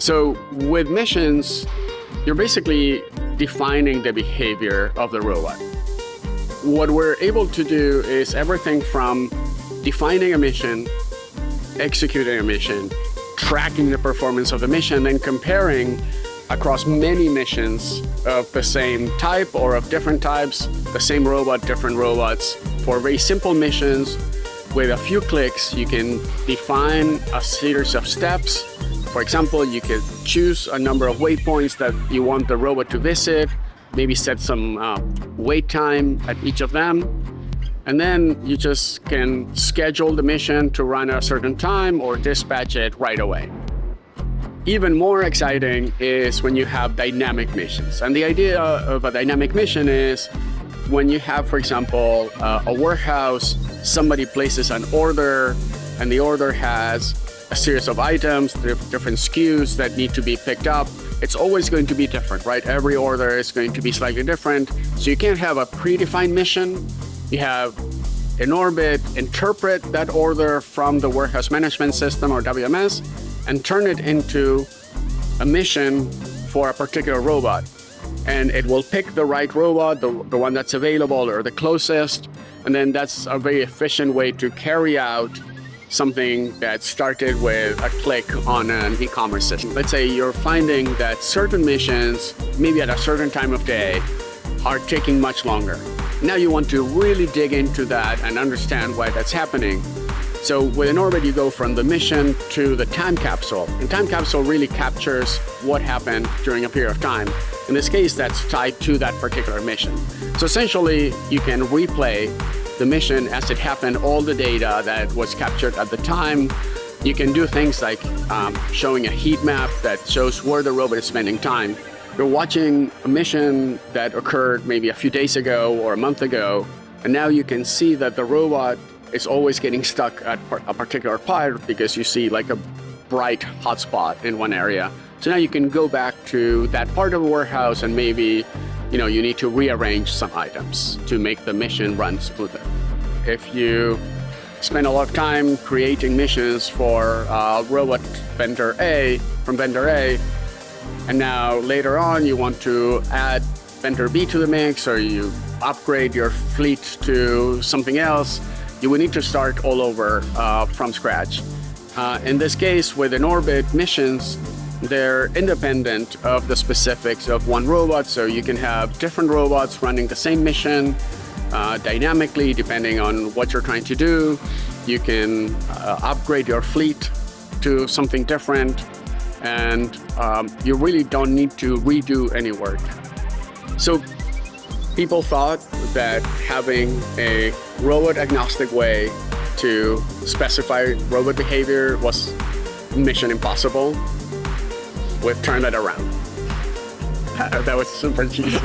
So with missions, you're basically defining the behavior of the robot. What we're able to do is everything from defining a mission, executing a mission, tracking the performance of the mission, and comparing across many missions of the same type or of different types, the same robot, different robots. For very simple missions, with a few clicks, you can define a series of steps. For example, you could choose a number of waypoints that you want the robot to visit, maybe set some wait time at each of them. And then you just can schedule the mission to run at a certain time or dispatch it right away. Even more exciting is when you have dynamic missions. And the idea of a dynamic mission is when you have, for example, a warehouse, somebody places an order, and the order has a series of items, different SKUs that need to be picked up. It's always going to be different, right? Every order is going to be slightly different. So you can't have a predefined mission. You have InOrbit interpret that order from the warehouse management system or WMS and turn it into a mission for a particular robot. And it will pick the right robot, the one that's available or the closest. And then that's a very efficient way to carry out something that started with a click on an e-commerce system. Let's say you're finding that certain missions, maybe at a certain time of day, are taking much longer. Now you want to really dig into that and understand why that's happening. So with InOrbit, you go from the mission to the time capsule. And time capsule really captures what happened during a period of time. In this case, that's tied to that particular mission. So essentially, you can replay the mission as it happened, all the data that was captured at the time. You can do things like showing a heat map that shows where the robot is spending time. You're watching a mission that occurred maybe a few days ago or a month ago, and now you can see that the robot is always getting stuck at a particular part because you see like a bright hotspot in one area. So now you can go back to that part of the warehouse and maybe you need to rearrange some items to make the mission run smoother. If you spend a lot of time creating missions for robot vendor A from vendor A, and now later on you want to add vendor B to the mix, or you upgrade your fleet to something else, you will need to start all over from scratch. In this case, with InOrbit missions, they're independent of the specifics of one robot, so you can have different robots running the same mission dynamically depending on what you're trying to do. You can upgrade your fleet to something different, and you really don't need to redo any work. So people thought that having a robot-agnostic way to specify robot behavior was mission impossible. We've turned that around. That was super cheesy.